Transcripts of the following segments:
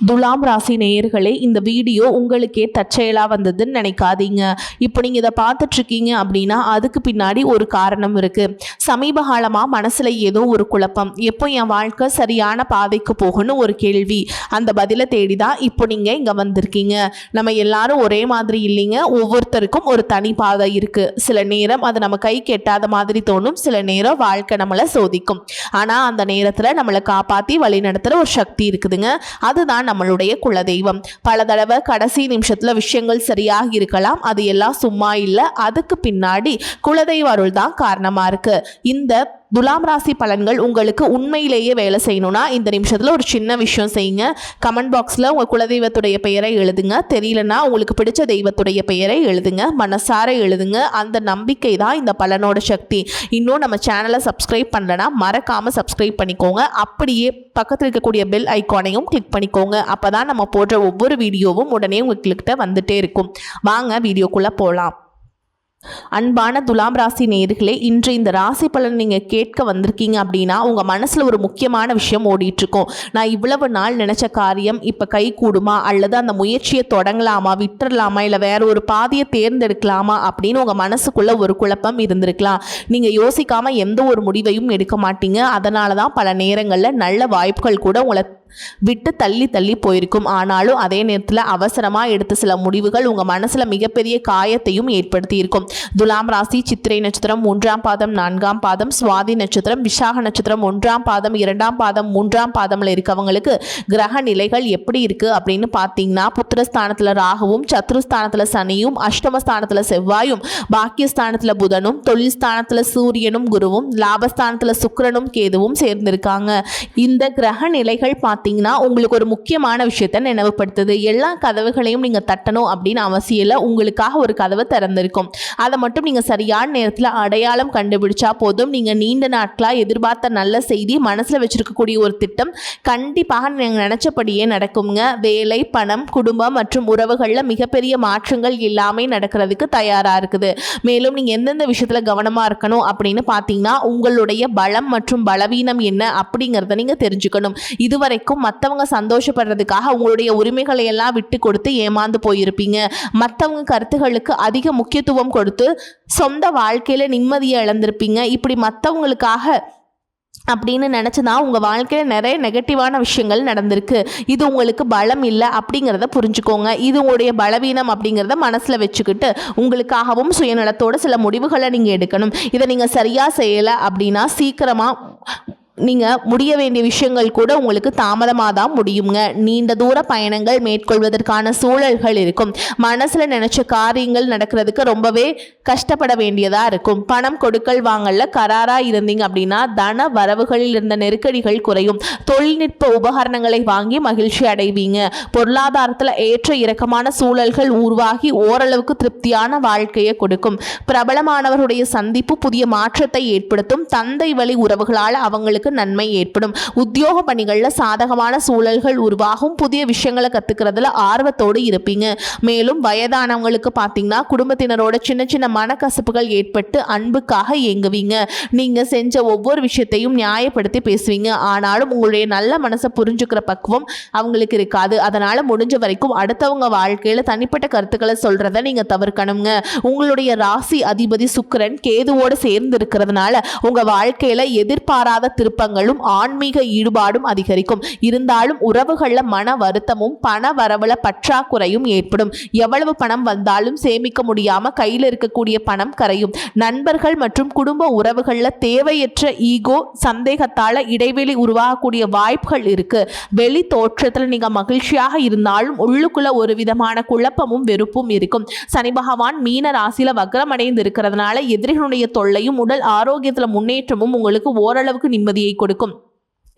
துலாம் ராசி நேயர்களே, இந்த வீடியோ உங்களுக்கே தற்செயலாக வந்ததுன்னு நினைக்காதீங்க. இப்போ நீங்கள் இதை பார்த்துட்ருக்கீங்க அப்படின்னா அதுக்கு பின்னாடி ஒரு காரணம் இருக்குது. சமீப காலமாக மனசில் ஏதோ ஒரு குழப்பம், எப்போ என் வாழ்க்கை சரியான பாதைக்கு போகணும்னு ஒரு கேள்வி. அந்த பதிலை தேடி தான் இப்போ நீங்கள் இங்கே வந்திருக்கீங்க. நம்ம எல்லாரும் ஒரே மாதிரி இல்லைங்க, ஒவ்வொருத்தருக்கும் ஒரு தனி பாதை இருக்குது. சில நேரம் அது நம்ம கை கெட்டாத மாதிரி தோணும், சில நேரம் வாழ்க்கை நம்மளை சோதிக்கும். ஆனால் அந்த நேரத்தில் நம்மளை காப்பாற்றி வழி நடத்துகிற ஒரு சக்தி இருக்குதுங்க, அதுதான் நம்மளுடைய குலதெய்வம். பல தடவை கடைசி நிமிஷத்துல விஷயங்கள் சரியாக இருக்கலாம், அது எல்லாம் சும்மா இல்லை, அதுக்கு பின்னாடி குலதெய்வ அருள் தான் காரணமா இருக்கு. இந்த துலாம் ராசி பலன்கள் உங்களுக்கு உண்மையிலேயே வேலை செய்யணும்னா இந்த நிமிஷத்தில் ஒரு சின்ன விஷயம் செய்யுங்க. கமெண்ட் பாக்ஸில் உங்கள் குலதெய்வத்துடைய பெயரை எழுதுங்க. தெரியலனா உங்களுக்கு பிடிச்ச தெய்வத்துடைய பெயரை எழுதுங்க, மனசார எழுதுங்க. அந்த நம்பிக்கை தான் இந்த பலனோட சக்தி. இன்னும் நம்ம சேனலை சப்ஸ்கிரைப் பண்ணலனா மறக்காமல் சப்ஸ்கிரைப் பண்ணிக்கோங்க. அப்படியே பக்கத்தில் இருக்கக்கூடிய பெல் ஐக்கானையும் கிளிக் பண்ணிக்கோங்க. அப்போ தான் நம்ம போடுற ஒவ்வொரு வீடியோவும் உடனே உங்கள்கிட்ட வந்துட்டே இருக்கும். வாங்க வீடியோக்குள்ளே போகலாம். அன்பான துலாம் ராசி நேயர்களே, இன்று இந்த ராசி பலன் நீங்கள் கேட்க வந்திருக்கீங்க அப்படின்னா உங்கள் மனசில் ஒரு முக்கியமான விஷயம் ஓடிட்டுருக்கோம். நான் இவ்வளவு நாள் நினச்ச காரியம் இப்போ கை கூடுமா, அல்லது அந்த முயற்சியை தொடங்கலாமா, விட்டுறலாமா, இல்லை வேற ஒரு பாதையை தேர்ந்தெடுக்கலாமா அப்படின்னு உங்கள் மனசுக்குள்ளே ஒரு குழப்பம் இருந்திருக்கலாம். நீங்கள் யோசிக்காமல் எந்த ஒரு முடிவையும் எடுக்க மாட்டீங்க. அதனால தான் பல நேரங்களில் நல்ல வாய்ப்புகள் கூட உங்களை விட்டு தள்ளி தள்ளி போயிருக்கும். ஆனாலும் அதே நேரத்தில் அவசரமாக எடுத்த சில முடிவுகள் உங்கள் மனசில் மிகப்பெரிய காயத்தையும் ஏற்படுத்தி இருக்கும். துலாம் ராசி சித்திரை நட்சத்திரம் 1ஆம் பாதம் 4ஆம் பாதம், சுவாதி நட்சத்திரம், விசாக நட்சத்திரம் 1ஆம் பாதம் 2ஆம் பாதம் 3ஆம் பாதம்ல இருக்கவங்களுக்கு கிரக நிலைகள் எப்படி இருக்குது அப்படின்னு பார்த்தீங்கன்னா, புத்திரஸ்தானத்தில் ராகுவும், சத்ருஸ்தானத்தில் சனியும், அஷ்டமஸ்தானத்தில் செவ்வாயும், பாக்கியஸ்தானத்தில் புதனும், தொழில் ஸ்தானத்தில் சூரியனும் குருவும், லாபஸ்தானத்தில் சுக்கிரனும் கேதுவும் சேர்ந்திருக்காங்க. இந்த கிரக நிலைகள் பார்த்தீங்கன்னா உங்களுக்கு ஒரு முக்கியமான விஷயத்தை நினைவுபடுத்துது. எல்லா கதவுகளையும் நீங்கள் தட்டணும் அப்படின்னு அவசியம் இல்லை. உங்களுக்காக ஒரு கதவு திறந்திருக்கும், அதை மட்டும் நீங்கள் சரியான நேரத்தில் அடையாளம் கண்டுபிடிச்சா போதும். நீங்கள் நீண்ட நாட்களாக எதிர்பார்த்த நல்ல செய்தி, மனசில் வச்சிருக்கக்கூடிய ஒரு திட்டம் கண்டிப்பாக நீங்கள் நினச்சபடியே நடக்குங்க. வேலை, பணம், குடும்பம் மற்றும் உறவுகளில் மிகப்பெரிய மாற்றங்கள் எல்லாமே நடக்கிறதுக்கு தயாராக இருக்குது. மேலும் நீங்கள் எந்தெந்த விஷயத்தில் கவனமாக இருக்கணும் அப்படின்னு பார்த்தீங்கன்னா, உங்களுடைய பலம் மற்றும் பலவீனம் என்ன அப்படிங்கிறத நீங்கள் தெரிஞ்சுக்கணும். இதுவரைக்கும் மற்றவங்க சந்தோஷப்படுறதுக்காக உங்களுடைய உரிமைகளை எல்லாம் விட்டு கொடுத்து ஏமாந்து போயிருப்பீங்க. மற்றவங்க கருத்துகளுக்கு அதிக முக்கியத்துவம் கொடுத்து சொந்த வாழ்க்கையில நிம்மதியை இழந்திருப்பீங்க. இப்படி மற்றவங்களுக்காக அப்படின்னு நினச்சிதான் உங்கள் வாழ்க்கையில் நிறைய நெகட்டிவான விஷயங்கள் நடந்திருக்கு. இது உங்களுக்கு பலம் இல்லை அப்படிங்கிறத புரிஞ்சுக்கோங்க. இது உங்களுடைய பலவீனம் அப்படிங்கிறத மனசில் வச்சுக்கிட்டு உங்களுக்காகவும் சுயநலத்தோடு சில முடிவுகளை நீங்கள் எடுக்கணும். இதை நீங்கள் சரியாக செய்யலை அப்படின்னா சீக்கிரமாக நீங்கள் முடிய வேண்டிய விஷயங்கள் கூட உங்களுக்கு தாமதமாக தான் முடியுங்க. நீண்ட தூர பயணங்கள் மேற்கொள்வதற்கான சூழல்கள் இருக்கும். மனசில் நினச்ச காரியங்கள் நடக்கிறதுக்கு ரொம்பவே கஷ்டப்பட வேண்டியதாக இருக்கும். பணம் கொடுக்கல் வாங்கல கராராக இருந்தீங்க அப்படின்னா தன வரவுகளில் இருந்த நெருக்கடிகள் குறையும். தொழில்நுட்ப உபகரணங்களை வாங்கி மகிழ்ச்சி அடைவீங்க. பொருளாதாரத்தில் ஏற்ற இறக்கமான சூழல்கள் உருவாகி ஓரளவுக்கு திருப்தியான வாழ்க்கையை கொடுக்கும். பிரபலமானவருடைய சந்திப்பு புதிய மாற்றத்தை ஏற்படுத்தும். தந்தை வழி உறவுகளால் அவங்களுக்கு நன்மை ஏற்படும். உத்தியோக பணிகளில் சாதகமான சூழல்கள் உருவாகும். புதிய விஷயங்களை கத்துக்கிறதுல ஆர்வத்தோடு இருப்பீங்க. மேலும் வயதானவங்களுக்கு பார்த்தீங்கன்னா குடும்பத்தினரோட சின்ன சின்ன மனக்கசப்புகள் ஏற்பட்டு அன்புக்காக ஏங்குவீங்க. நீங்க செஞ்ச ஒவ்வொரு விஷயத்தையும் நியாயப்படுத்தி பேசுவீங்க. ஆனாலும் உங்களுடைய நல்ல மனசை புரிஞ்சுக்கிற பக்குவம் அவங்களுக்கு இருக்காது. அதனால முடிஞ்ச வரைக்கும் அடுத்தவங்க வாழ்க்கையில தனிப்பட்ட கருத்துக்களை சொல்றதை நீங்க தவிர்க்கணுங்க. உங்களுடைய ராசி அதிபதி சுக்கிரன் கேதுவோடு சேர்ந்து இருக்கிறதுனால உங்க வாழ்க்கையில எதிர்பாராத திருப்பங்களும் ஆன்மீக ஈடுபாடும் அதிகரிக்கும். இருந்தாலும் உறவுகள்ல மன வருத்தமும் பண வரவுல பற்றாக்குறையும் ஏற்படும். எவ்வளவு பணம் வந்தாலும் சேமிக்க முடியாம கையில் இருக்கக்கூடிய பணம் கரையும். நண்பர்கள் மற்றும் குடும்ப உறவுகள்ல தேவையற்ற ஈகோ, சந்தேகத்தால இடைவெளி உருவாகக்கூடிய வாய்ப்புகள் இருக்கு. வெளி தோற்றத்துல நீங்க மகிழ்ச்சியாக இருந்தாலும் உள்ளுக்குள்ள ஒரு விதமான குழப்பமும் வெறுப்பும் இருக்கும். சனி பகவான் மீன ராசியில வக்ரமடைந்து இருக்கிறதுனால எதிரிகளுடைய தொல்லையும் உடல் ஆரோக்கியத்துல முன்னேற்றமும் உங்களுக்கு ஓரளவுக்கு நிம்மதியை கொடுக்கும்.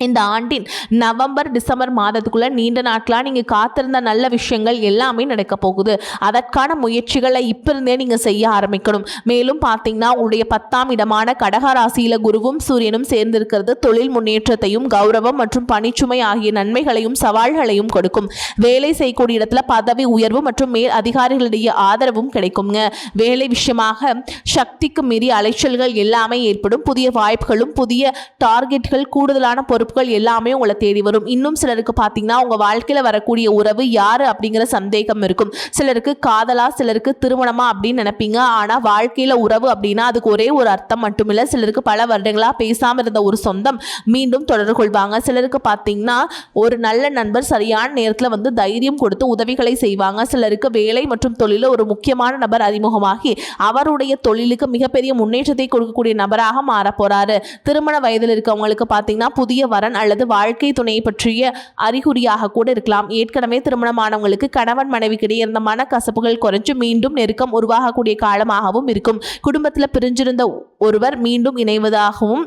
இந்த ஆண்டின் நவம்பர் டிசம்பர் மாதத்துக்குள்ள நீண்ட நாட்களாக நீங்கள் காத்திருந்த நல்ல விஷயங்கள் எல்லாமே நடக்க போகுது. அதற்கான முயற்சிகளை இப்போ இருந்தே நீங்கள் செய்ய ஆரம்பிக்கணும். மேலும் பார்த்தீங்கன்னா உங்களுடைய 10ஆம் இடமான கடக ராசியில் குருவும் சூரியனும் சேர்ந்திருக்கிறது தொழில் முன்னேற்றத்தையும் கௌரவம் மற்றும் பணிச்சுமை ஆகிய நன்மைகளையும் சவால்களையும் கொடுக்கும். வேலை செய்யக்கூடிய இடத்துல பதவி உயர்வு மற்றும் மேல் அதிகாரிகளிடையே ஆதரவும் கிடைக்குங்க. வேலை விஷயமாக சக்திக்கு மீறி அலைச்சல்கள் எல்லாமே ஏற்படும். புதிய வாய்ப்புகளும் புதிய டார்கெட்கள் கூடுதலான பொறுப்பு பொறுப்புகள் எல்லாமே உங்களை தேடி வரும். இன்னும் சிலருக்கு பார்த்தீங்கன்னா உங்கள் வாழ்க்கையில் வரக்கூடிய உறவு யார் அப்படிங்கிற சந்தேகம் இருக்கும். சிலருக்கு காதலா, சிலருக்கு திருமணமா அப்படின்னு நினைப்பீங்க. ஆனால் வாழ்க்கையில் உறவு அப்படின்னா அதுக்கு ஒரே ஒரு அர்த்தம் மட்டுமில்லை. சிலருக்கு பல வருடங்களாக பேசாமல் இருந்த ஒரு சொந்தம் மீண்டும் தொடர்பு கொள்வாங்க. சிலருக்கு பார்த்தீங்கன்னா ஒரு நல்ல நண்பர் சரியான நேரத்தில் வந்து தைரியம் கொடுத்து உதவிகளை செய்வாங்க. சிலருக்கு வேலை மற்றும் தொழிலில் ஒரு முக்கியமான நபர் அறிமுகமாகி அவருடைய தொழிலுக்கு மிகப்பெரிய முன்னேற்றத்தை கொடுக்கக்கூடிய நபராக மாற போறாரு. திருமண வயதில் இருக்கவங்களுக்கு பார்த்தீங்கன்னா புதிய வரன் அல்லது வாழ்க்கை துணையை பற்றிய அறிகுறியாக கூட இருக்கலாம். ஏற்கனவே திருமணமானவங்களுக்கு கணவன் மனைவிக்கிடையே இருந்த மனக்கசப்புகள் குறைஞ்சு மீண்டும் நெருக்கம் உருவாகக்கூடிய காலமாகவும் இருக்கும். குடும்பத்தில் பிரிஞ்சிருந்த ஒருவர் மீண்டும் இணைவதாகவும்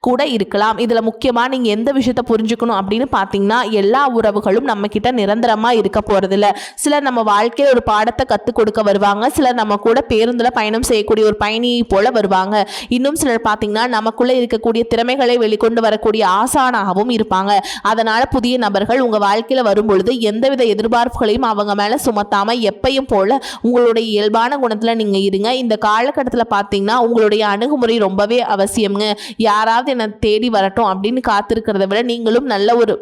கூட இருக்கலாம். இதில் முக்கியமாக நீங்கள் எந்த விஷயத்தை புரிஞ்சுக்கணும் அப்படின்னு பார்த்தீங்கன்னா எல்லா உறவுகளும் நம்ம கிட்ட நிரந்தரமாக இருக்க போகிறதில்ல. சிலர் நம்ம வாழ்க்கையில் ஒரு பாடத்தை கற்றுக் கொடுக்க வருவாங்க. சிலர் நம்ம கூட பேருந்தில் பயணம் செய்யக்கூடிய ஒரு பயணியை போல வருவாங்க. இன்னும் சிலர் பார்த்தீங்கன்னா நமக்குள்ளே இருக்கக்கூடிய திறமைகளை வெளிக்கொண்டு வரக்கூடிய ஆசானாகவும் இருப்பாங்க. அதனால் புதிய நபர்கள் உங்கள் வாழ்க்கையில் வரும்பொழுது எந்தவித எதிர்பார்ப்புகளையும் அவங்க மேலே சுமத்தாமல் எப்பையும் போல உங்களுடைய இயல்பான குணத்தில் நீங்கள் இருங்க. இந்த காலகட்டத்தில் பார்த்தீங்கன்னா உங்களுடைய அணுகுமுறை ரொம்பவே அவசியம்ங்க. யாராவது என்னை தேடி வரட்டும் அப்படின்னு காத்திருக்கிறத விட நீங்களும் நல்ல ஒரு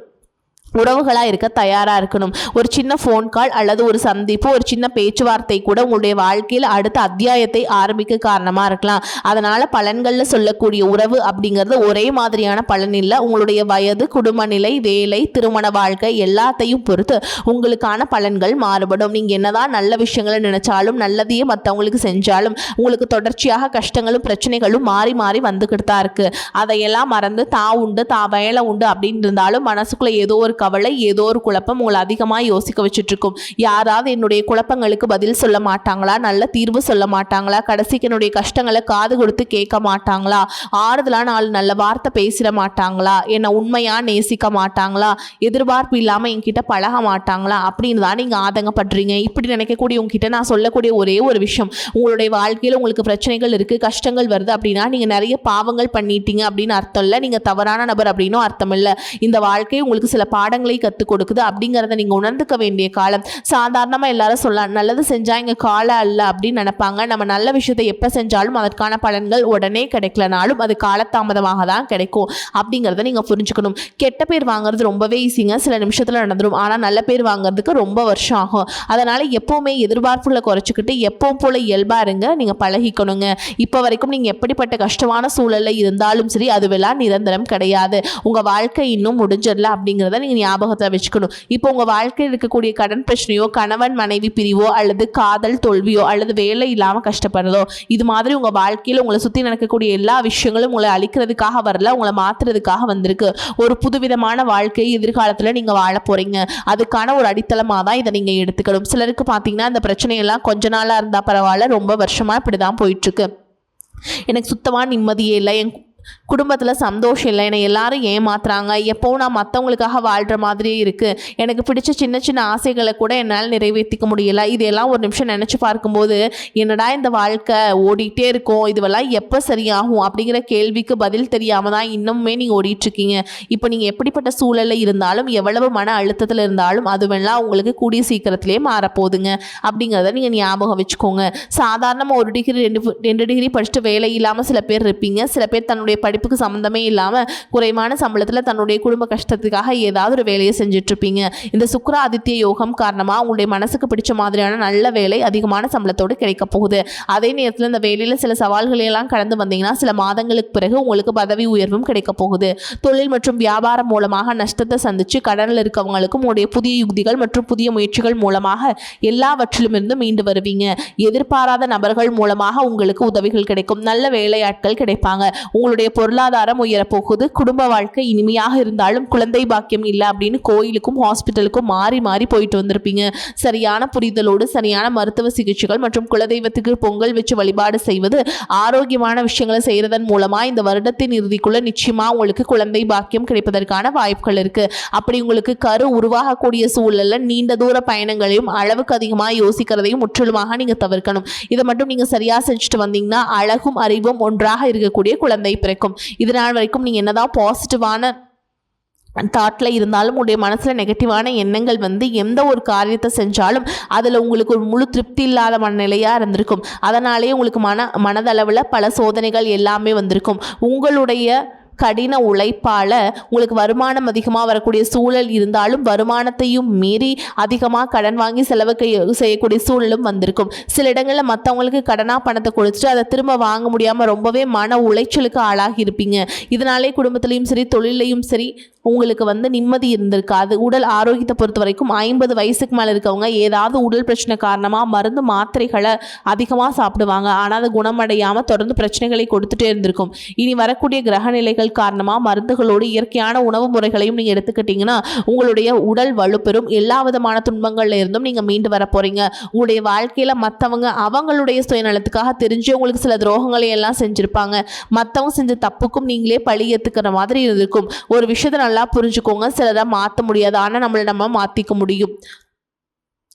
உறவுகளாக இருக்க தயாராக இருக்கணும். ஒரு சின்ன ஃபோன் கால் அல்லது ஒரு சந்திப்பு, ஒரு சின்ன பேச்சுவார்த்தை கூட உங்களுடைய வாழ்க்கையில் அடுத்த அத்தியாயத்தை ஆரம்பிக்க காரணமாக இருக்கலாம். அதனால் பலன்களில் சொல்லக்கூடிய உறவு அப்படிங்கிறது ஒரே மாதிரியான பலன் இல்லை. உங்களுடைய வயது, குடும்ப நிலை, வேலை, திருமண வாழ்க்கை எல்லாத்தையும் பொறுத்து உங்களுக்கான பலன்கள் மாறுபடும். நீங்கள் என்னதான் நல்ல விஷயங்களை நினைச்சாலும் நல்லதையே மற்றவங்களுக்கு செஞ்சாலும் உங்களுக்கு தொடர்ச்சியாக கஷ்டங்களும் பிரச்சனைகளும் மாறி மாறி வந்துக்கிட்டு தான் இருக்குது. அதையெல்லாம் மறந்து உண்டு வேலை உண்டு அப்படின்னு இருந்தாலும் மனசுக்குள்ளே ஏதோ ஒரு கவலை, ஏதோ ஒரு குழப்பம் உங்களை அதிகமாக யோசிக்க வச்சுட்டு இருக்கும். யாராவது என்னுடைய குழப்பங்களுக்கு பதில் சொல்ல மாட்டாங்களா, நல்ல தீர்வு சொல்ல மாட்டாங்களா, கடைசிக்கு என்னுடைய கஷ்டங்களை காது கொடுத்து கேட்க மாட்டாங்களா, ஆறுதலா நாலு நல்ல வார்த்தை பேசிட மாட்டாங்களா, என்னை உண்மையாக நேசிக்க மாட்டாங்களா, எதிர்பார்ப்பு இல்லாமல் என்கிட்ட பழக மாட்டாங்களா அப்படின்னு தான் நீங்கள் ஆதங்கப்படுறீங்க. இப்படி நினைக்கக்கூடிய உங்ககிட்ட நான் சொல்லக்கூடிய ஒரே ஒரு விஷயம், உங்களுடைய வாழ்க்கையில் உங்களுக்கு பிரச்சனைகள் இருக்குது, கஷ்டங்கள் வருது அப்படின்னா நீங்கள் நிறைய பாவங்கள் பண்ணிட்டீங்க அப்படின்னு அர்த்தம் இல்லை. நீங்கள் தவறான நபர் அப்படின்னும் அர்த்தம் இல்லை. இந்த வாழ்க்கை உங்களுக்கு சில பாடங்களை கற்றுக் கொடுக்குது அப்படிங்கிறத நீங்கள் உணர்ந்துக்க வேண்டிய காலம். சாதாரணமாக எல்லாரும் சொல்லலாம் நல்லது செஞ்சால் இங்கே காலம் அல்ல அப்படின்னு நினைப்பாங்க. நம்ம நல்ல விஷயத்தை எப்போ செஞ்சாலும் அதற்கான பலன்கள் உடனே கிடைக்கலனாலும் அது காலதாமதமாக தான் கிடைக்கும் அப்படிங்கிறத நீங்கள் புரிஞ்சுக்கணும். கெட்ட பேர் வாங்குறது ரொம்பவே ஈஸிங்க, சில நிமிஷத்தில் நடந்துடும். ஆனால் நல்ல பேர் வாங்குறதுக்கு ரொம்ப வருஷம் ஆகும். அதனால் எப்போவுமே எதிர்பார்ப்புகளை குறைச்சிக்கிட்டு எப்பவும் போல இயல்பாக இருங்க. நீங்கள் பழகிக்கணுங்க. இப்போ வரைக்கும் நீங்கள் எப்படிப்பட்ட கஷ்டமான சூழலில் இருந்தாலும் சரி அதுவெல்லாம் நிரந்தரம் கிடையாது. உங்கள் வாழ்க்கை இன்னும் முடிஞ்சிடல அப்படிங்கிறத நீங்கள் ஞாபகத்தில் வச்சுக்கணும். இப்போ உங்கள் வாழ்க்கையில் இருக்கக்கூடிய கடன் பிரச்சனையோ, கணவன் மனைவி பிரிவோ, அல்லது காதல் தோல்வியோ, அல்லது வேலை இல்லாமல் கஷ்டப்படுறதோ, இது மாதிரி உங்கள் வாழ்க்கையில் உங்களை சுற்றி நடக்கக்கூடிய எல்லா விஷயங்களும் உங்களை அழிக்கிறதுக்காக வரல, உங்களை மாற்றுறதுக்காக வந்திருக்கு. ஒரு புதுவிதமான வாழ்க்கையை எதிர்காலத்தில் நீங்கள் வாழ போகிறீங்க. அதுக்கான ஒரு அடித்தளமாக தான் இதை நீங்கள் எடுத்துக்கணும். சிலருக்கு பார்த்தீங்கன்னா இந்த பிரச்சனையெல்லாம் கொஞ்ச நாளாக இருந்தால் பரவாயில்ல, ரொம்ப வருஷமாக இப்படி தான் போயிட்டுருக்கு. எனக்கு சுத்தமாக நிம்மதியே இல்லை, என் குடும்பத்தில் சந்தோஷம் இல்லை, என்னை எல்லாரும் ஏமாத்துறாங்க, எப்போவும் நான் மற்றவங்களுக்காக வாழ்கிற மாதிரியே இருக்குது, எனக்கு பிடிச்ச சின்ன சின்ன ஆசைகளை கூட என்னால் நிறைவேற்றிக்க முடியலை. இதெல்லாம் ஒரு நிமிஷம் நினச்சி பார்க்கும்போது என்னடா இந்த வாழ்க்கை ஓடிட்டே இருக்கும், இதுவெல்லாம் எப்போ சரியாகும் அப்படிங்கிற கேள்விக்கு பதில் தெரியாமல் தான் இன்னுமே நீங்கள் ஓடிட்டுருக்கீங்க. இப்போ நீங்கள் எப்படிப்பட்ட சூழலில் இருந்தாலும், எவ்வளவு மன அழுத்தத்தில் இருந்தாலும் அதுவெல்லாம் உங்களுக்கு கூடிய சீக்கிரத்திலே மாறப்போகுதுங்க அப்படிங்கிறத நீங்கள் ஞாபகம் வச்சுக்கோங்க. சாதாரணமாக 1 டிகிரி 2 டிகிரி படிச்சுட்டு வேலை இல்லாமல் சில பேர் இருப்பீங்க. சில பேர் தன்னுடைய படிப்புக்கு சம்மந்தமே இல்லாமல் குறைவான சம்பளத்தில் தன்னுடைய குடும்ப கஷ்டத்துக்காக ஏதாவது ஒரு வேலையை செஞ்சிட்ருப்பீங்க. இந்த சுக்கிர ஆதித்ய யோகம் காரணமாக உங்களுடைய மனசுக்கு பிடிச்ச மாதிரியான நல்ல வேலை அதிகமான சம்பளத்தோடு கிடைக்க போகுது. அதே நேரத்தில் இந்த வேலையில் சில சவால்களெல்லாம் கடந்து வந்தீங்கன்னா சில மாதங்களுக்கு பிறகு உங்களுக்கு பதவி உயர்வும் கிடைக்க போகுது. தொழில் மற்றும் வியாபாரம் மூலமாக நஷ்டத்தை சந்தித்து கடனில் இருக்கவங்களுக்கும் உங்களுடைய புதிய யுக்திகள் மற்றும் புதிய முயற்சிகள் மூலமாக எல்லாவற்றிலுமிருந்து மீண்டு வருவீங்க. எதிர்பாராத நபர்கள் மூலமாக உங்களுக்கு உதவிகள் கிடைக்கும். நல்ல வேலையாட்கள் கிடைப்பாங்க. உங்களுடைய பொருளாதாரம் உயரப்போகுது. குடும்ப வாழ்க்கை இனிமையாக இருந்தாலும் குழந்தை பாக்கியம் இல்லை அப்படின்னு கோயிலுக்கும் ஹாஸ்பிட்டலுக்கும் மாறி மாறி போயிட்டு வந்திருப்பீங்க. சரியான புரிதலோடு சரியான மருத்துவ சிகிச்சைகள் மற்றும் குலதெய்வத்துக்கு பொங்கல் வச்சு வழிபாடு செய்வது, ஆரோக்கியமான விஷயங்களை செய்யறதன் மூலமா இந்த வருடத்தின் இறுதிக்குள்ள நிச்சயமா உங்களுக்கு குழந்தை பாக்கியம் கிடைப்பதற்கான வாய்ப்புகள் இருக்கு. அப்படி உங்களுக்கு கரு உருவாகக்கூடிய சூழல்ல நீண்ட தூர பயணங்களையும் அளவுக்கு அதிகமாக யோசிக்கிறதையும் முற்றிலுமாக நீங்க தவிர்க்கணும். இதை மட்டும் நீங்க சரியா செஞ்சுட்டு வந்தீங்கன்னா அழகும் அறிவும் ஒன்றாக இருக்கக்கூடிய குழந்தை பிறக்கும். இதனால் வரைக்கும் நீங்க என்னதான் பாசிட்டிவான தாட்டில் இருந்தாலும் உங்களுடைய மனசில் நெகட்டிவான எண்ணங்கள் வந்து எந்த ஒரு காரியத்தை செஞ்சாலும் அதில் உங்களுக்கு ஒரு முழு திருப்தி இல்லாத மனநிலையாக இருந்திருக்கும். அதனாலேயே உங்களுக்கு மனதளவில் பல சோதனைகள் எல்லாமே வந்திருக்கும். உங்களுடைய கடின உழைப்பால் உங்களுக்கு வருமானம் அதிகமாக வரக்கூடிய சூழல் இருந்தாலும் வருமானத்தையும் மீறி அதிகமாக கடன் வாங்கி செலவு செய்யக்கூடிய சூழலும் வந்திருக்கும். சில இடங்களில் மற்றவங்களுக்கு கடனாக பணத்தை கொடுத்துட்டு அதை திரும்ப வாங்க முடியாமல் ரொம்பவே மன உளைச்சலுக்கு ஆளாகி இருப்பீங்க. இதனாலே குடும்பத்திலையும் சரி தொழிலையும் சரி உங்களுக்கு நிம்மதி இருந்திருக்காது. உடல் ஆரோக்கியத்தை பொறுத்த வரைக்கும் 50 வயசுக்கு மேலே இருக்கவங்க ஏதாவது உடல் பிரச்சனை காரணமாக மருந்து மாத்திரைகளை அதிகமாக சாப்பிடுவாங்க. ஆனால் அது குணமடையாமல் தொடர்ந்து பிரச்சனைகளை கொடுத்துட்டே இருந்திருக்கும். இனி வரக்கூடிய கிரக நிலைகள் காரணமாக மருந்துகளோடு இயற்கையான உணவு முறைகளையும் நீங்கள் எடுத்துக்கிட்டீங்கன்னா உங்களுடைய உடல் வலுப்பெறும். எல்லா விதமான துன்பங்கள்ல இருந்தும் நீங்கள் மீண்டு வர போறீங்க. உங்களுடைய வாழ்க்கையில் மற்றவங்க அவங்களுடைய சுயநலத்துக்காக தெரிஞ்சு உங்களுக்கு சில துரோகங்களை எல்லாம் செஞ்சுருப்பாங்க. மற்றவங்க செஞ்ச தப்புக்கும் நீங்களே பழி ஏற்றுக்கிற மாதிரி இருந்திருக்கும். ஒரு விஷயத்தை நல்லா புரிஞ்சுக்கோங்க, சிலரை மாற்ற முடியாது, ஆனால் நம்மளை நம்ம மாற்றிக்க முடியும்.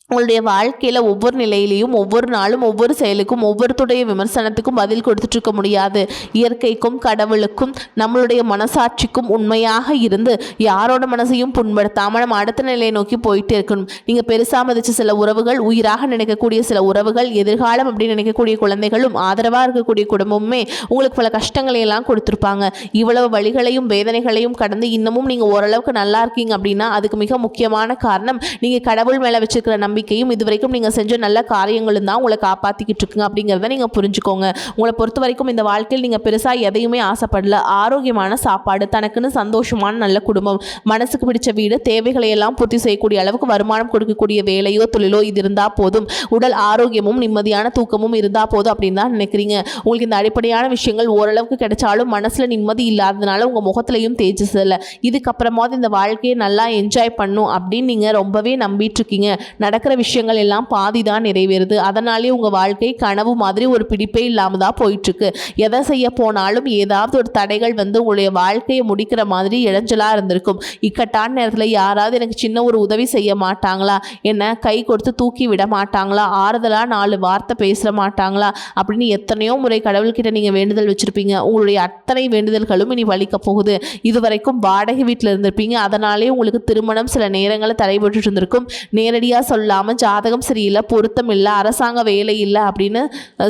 உங்களுடைய வாழ்க்கையில் ஒவ்வொரு நிலையிலையும் ஒவ்வொரு நாளும் ஒவ்வொரு செயலுக்கும் ஒவ்வொருத்துடைய விமர்சனத்துக்கும் பதில் கொடுத்துட்டு இருக்க முடியாது. இயற்கைக்கும் கடவுளுக்கும் நம்மளுடைய மனசாட்சிக்கும் உண்மையாக இருந்து யாரோட மனசையும் புண்படுத்தாமல் நம்ம அடுத்த நிலையை நோக்கி போயிட்டே இருக்கணும். நீங்கள் பெருசாக மதிச்ச சில உறவுகள், உயிராக நினைக்கக்கூடிய சில உறவுகள், எதிர்காலம் அப்படின்னு நினைக்கக்கூடிய குழந்தைகளும், ஆதரவாக இருக்கக்கூடிய குடும்பமுமே உங்களுக்கு பல கஷ்டங்களை எல்லாம் கொடுத்துருப்பாங்க. இவ்வளவு வழிகளையும் வேதனைகளையும் கடந்து இன்னமும் நீங்கள் ஓரளவுக்கு நல்லா இருக்கீங்க அப்படின்னா அதுக்கு மிக முக்கியமான காரணம் நீங்கள் கடவுள் மேலே வச்சிருக்கிற நம்பிக்கையும் இதுவரைக்கும் நீங்கள் செஞ்ச நல்ல காரியங்களும் தான் உங்களை காப்பாற்றிக்கிட்டு இருக்குங்க அப்படிங்கிறத நீங்கள் புரிஞ்சுக்கோங்க. உங்களை பொறுத்த வரைக்கும் இந்த வாழ்க்கையில் நீங்கள் பெருசாக எதையுமே ஆசைப்படல. ஆரோக்கியமான சாப்பாடு, தனக்குன்னு சந்தோஷமான நல்ல குடும்பம், மனசுக்கு பிடிச்ச வீடு, தேவைகளை எல்லாம் பூர்த்தி செய்யக்கூடிய அளவுக்கு வருமானம் கொடுக்கக்கூடிய வேலையோ தொழிலோ இது இருந்தால் போதும். உடல் ஆரோக்கியமும் நிம்மதியான தூக்கமும் இருந்தால் போதும் அப்படின்னு தான் நினைக்கிறீங்க. உங்களுக்கு இந்த அடிப்படையான விஷயங்கள் ஓரளவுக்கு கிடைச்சாலும் மனசில் நிம்மதி இல்லாததுனால உங்கள் முகத்திலையும் தேஜஸ் இல்லை. இதுக்கப்புறமாவது இந்த வாழ்க்கையை நல்லா என்ஜாய் பண்ணும் அப்படின்னு நீங்கள் ரொம்பவே நம்பிட்டு இருக்கீங்க. நடக்கிற விஷயங்கள் எல்லாம் பாதி தான் நிறைவேறுது. அதனாலே உங்கள் வாழ்க்கை கனவு மாதிரி ஒரு பிடிப்பே இல்லாமல் தான் போயிட்டுருக்கு. எதை செய்ய போனாலும் ஏதாவது ஒரு தடைகள் உங்களுடைய வாழ்க்கையை முடிக்கிற மாதிரி இடைஞ்சலாக இருந்திருக்கும். இக்கட்டான நேரத்தில் யாராவது எனக்கு சின்ன ஒரு உதவி செய்ய மாட்டாங்களா, என்ன கை கொடுத்து தூக்கி விட மாட்டாங்களா, ஆறுதலாக 4 வார்த்தை பேச மாட்டாங்களா அப்படின்னு எத்தனையோ முறை கடவுள்கிட்ட நீங்கள் வேண்டுதல் வச்சுருப்பீங்க. உங்களுடைய அத்தனை வேண்டுதல்களும் இனி வலிக்க போகுது. இதுவரைக்கும் வாடகை வீட்டில் இருந்திருப்பீங்க. அதனாலே உங்களுக்கு திருமணம் சில நேரங்களில் தடைபட்டு இருந்திருக்கும். நேரடியாக சொல்லாமல் ஜாதகம் சரியில்லை, பொருத்தம் இல்லை, அரசாங்க வேலை இல்லை அப்படின்னு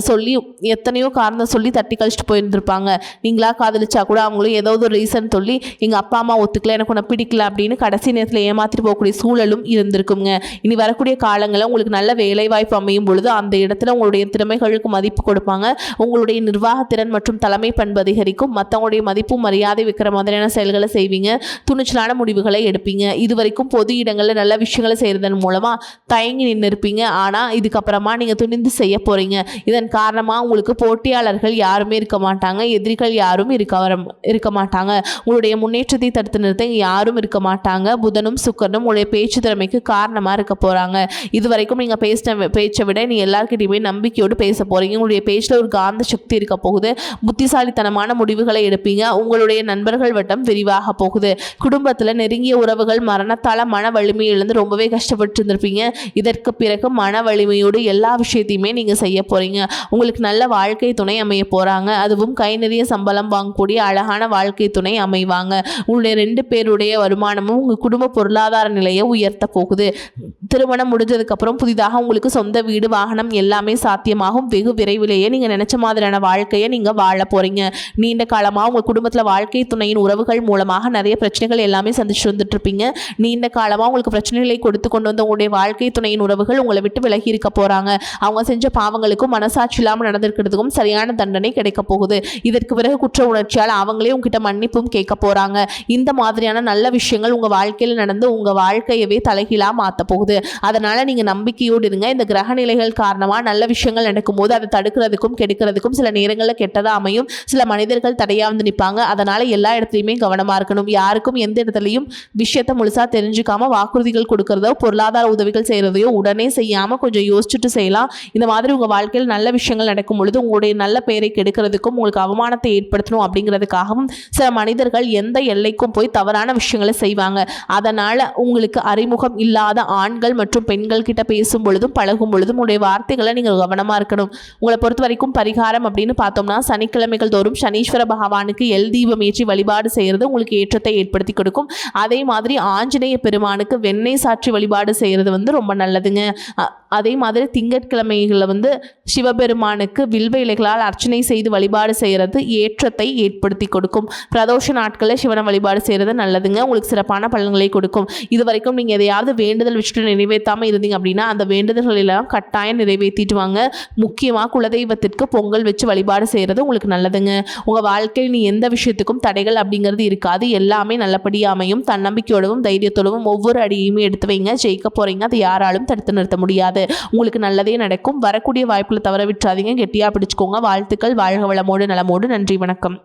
சொல்லி எத்தனையோ காரணம் சொல்லி தட்டி கழிச்சிட்டு போயிருந்திருப்பாங்க. நீங்களா காதலிச்சா கூட அவங்களும் ஏதாவது ஒரு ரீசன் சொல்லி எங்கள் அப்பா அம்மா ஒத்துக்கல, எனக்கு உன்னை பிடிக்கல அப்படின்னு கடைசி நேரத்தில் ஏமாற்றிட்டு போகக்கூடிய சூழலும் இருந்திருக்குங்க. இனி வரக்கூடிய காலங்களில் உங்களுக்கு நல்ல வேலை வாய்ப்பு அமையும் பொழுது அந்த இடத்துல உங்களுடைய திறமைகளுக்கு மதிப்பு கொடுப்பாங்க. உங்களுடைய நிர்வாகத்திறன் மற்றும் தலைமை பண்பு அதிகரிக்கும். மற்றவங்களுடைய மதிப்பும் மரியாதை வைக்கிற மாதிரியான செயல்களை செய்வீங்க. துணிச்சலான முடிவுகளை எடுப்பீங்க. இதுவரைக்கும் பொது இடங்களில் நல்ல விஷயங்களை செய்கிறதன் மூலமாக தயங்கி நின்று இருப்பீங்க. ஆனால் இதுக்கப்புறமா நீங்கள் துணிந்து செய்ய போகிறீங்க. இதன் காரணமாக உங்களுக்கு போட்டியாளர்கள் யாருமே இருக்க மாட்டாங்க, எதிரிகள் யாரும் இருக்க மாட்டாங்க. உங்களுடைய முன்னேற்றத்தை தடுத்து நிறுத்த யாரும் இருக்க மாட்டாங்க. புதனும் சுக்கரனும் உங்களுடைய பேச்சு திறமைக்கு காரணமாக இருக்க போகிறாங்க. இதுவரைக்கும் நீங்கள் பேசின பேச்சை விட நீ எல்லாருக்கிட்டையுமே நம்பிக்கையோடு பேச போகிறீங்க. உங்களுடைய பேச்சில் ஒரு காந்த சக்தி இருக்க போகுது. புத்திசாலித்தனமான முடிவுகளை எடுப்பீங்க. உங்களுடைய நண்பர்கள் வட்டம் விரிவாக போகுது. குடும்பத்தில் நெருங்கிய உறவுகள் மரணத்தால் மன வலிமை இழந்து ரொம்பவே கஷ்டப்பட்டு இருந்திருப்பீங்க. இதற்கு பிறகு மன வலிமையோடு எல்லா விஷயத்தையுமே நீங்கள் செய்ய போகிறீங்க. உங்களுக்கு நல்ல வாழ்க்கை துணை அமைய போகிறாங்க. அதுவும் கை நிறைய சம்பளம் வாங்கக்கூடிய அழகான வாழ்க்கை துணை அமைவாங்க. உங்களுடைய 2 பேருடைய வருமானமும் உங்கள் குடும்ப பொருளாதார நிலையை உயர்த்த போகுது. திருமணம் முடிஞ்சதுக்கப்புறம் புதிதாக உங்களுக்கு சொந்த வீடு, வாகனம் எல்லாமே சாத்தியமாகும். வெகு விரைவிலேயே நீங்கள் நினச்ச மாதிரியான வாழ்க்கையை நீங்கள் வாழ போகிறீங்க. நீண்ட காலமாக உங்கள் குடும்பத்தில் வாழ்க்கை துணையின் உறவுகள் மூலமாக நிறைய பிரச்சனைகள் எல்லாமே சந்திச்சு வந்துட்டு இருப்பீங்க. நீண்ட காலமாக உங்களுக்கு பிரச்சனைகளை கொடுத்து கொண்டு வந்த உங்களுடைய வாழ்க்கை துணையின் உறவுகள் உங்களை விட்டு விலகி இருக்க போகிறாங்க. அவங்க செஞ்ச பாவங்களுக்கும் மனசாட்சி இல்லாமல் நடந்திருக்கிறதுக்கும் சரியான தண்டனை கிடைக்க போகுது. இதற்கு பிறகு குற்ற உணர்ச்சியால் அவங்களே உங்ககிட்ட மன்னிப்பும் கேட்க போகிறாங்க. இந்த மாதிரியான நல்ல விஷயங்கள் உங்கள் வாழ்க்கையில் நடந்து உங்கள் வாழ்க்கையவே தலைகீழாக மாற்ற போகுது. அதனால் நீங்கள் நம்பிக்கையோடு இருங்க. இந்த கிரக நிலைகள் காரணமாக நல்ல விஷயங்கள் நடக்கும்போது அதை தடுக்கிறதுக்கும் கெடுக்கிறதுக்கும் சில நேரங்களில் கெட்டதாக அமையும். சில மனிதர்கள் தடையாக வந்து நிற்பாங்க. அதனால் எல்லா இடத்துலையுமே கவனமாக இருக்கணும். யாருக்கும் எந்த இடத்துலையும் விஷயத்தை முழுசாக தெரிஞ்சுக்காம வாக்குறுதிகள் கொடுக்கறதோ பொருளாதார உதவிகள் செய்கிறதையோ உடனே செய்யாமல் கொஞ்சம் யோசிச்சுட்டு செய்யலாம். இந்த மாதிரி உங்கள் வாழ்க்கையில் நல்ல விஷயங்கள் நடக்கும் பொழுது உங்களுடைய நல்ல பெயரை கெடுக்கிறதுக்கும் உங்களுக்கு அவமானத்தை ஏற்படுத்தணும் அப்படிங்கிறதுக்காகவும் சில மனிதர்கள் எந்த எல்லைக்கும் போய் தவறான விஷயங்களை செய்வாங்க. அதனால் உங்களுக்கு அறிமுகம் இல்லாத ஆண்கள் மற்றும் பெண்கள் கிட்ட பேசும் பொழுதும் பழகும் பொழுதும் உங்களுடைய வார்த்தைகளை நீங்கள் கவனமாக இருக்கணும். உங்களை பொறுத்த வரைக்கும் பரிகாரம் அப்படின்னு பார்த்தோம்னா சனிக்கிழமைகள் தோறும் சனீஸ்வர பகவானுக்கு எல் தீபம் ஏற்றி வழிபாடு செய்கிறது உங்களுக்கு ஏற்றத்தை ஏற்படுத்தி கொடுக்கும். அதே மாதிரி ஆஞ்சநேய பெருமானுக்கு வெண்ணெய் சாற்றி வழிபாடு செய்கிறது ரொம்ப ரொம்ப நல்லதுங்க. அதே மாதிரி திங்கட்கிழமைகளில் வந்து சிவபெருமானுக்கு வில்வ இலைகளால் அர்ச்சனை செய்து வழிபாடு செய்கிறது ஏற்றத்தை ஏற்படுத்தி கொடுக்கும். பிரதோஷ நாட்களில் சிவனை வழிபாடு செய்கிறது நல்லதுங்க. உங்களுக்கு சிறப்பான பலன்களை கொடுக்கும். இது வரைக்கும் நீங்கள் எதையாவது வேண்டுதல் வச்சுட்டு நிறைவேற்றாமல் இருந்தீங்க அப்படின்னா அந்த வேண்டுதல்கள் எல்லாம் கட்டாயம் நிறைவேற்றிட்டு வாங்க. முக்கியமாக குலதெய்வத்திற்கு பொங்கல் வச்சு வழிபாடு செய்கிறது உங்களுக்கு நல்லதுங்க. உங்கள் வாழ்க்கையில் நீ எந்த விஷயத்துக்கும் தடைகள் அப்படிங்கிறது இருக்காது. எல்லாமே நல்லபடியாக அமையும். தன்னம்பிக்கையோடவும் தைரியத்தோடவும் ஒவ்வொரு அடியையுமே எடுத்து வைங்க. ஜெயிக்க போகிறீங்க. அதை யாராலும் தடுத்து நிறுத்த முடியாது. உங்களுக்கு நல்லதே நடக்கும். வரக்கூடிய வாய்ப்புகளை தவற விட்டுறாதீங்க. கெட்டியாக பிடிச்சுக்கோங்க. வாழ்த்துக்கள். வாழ்க வளமோடு நலமோடு. நன்றி, வணக்கம்.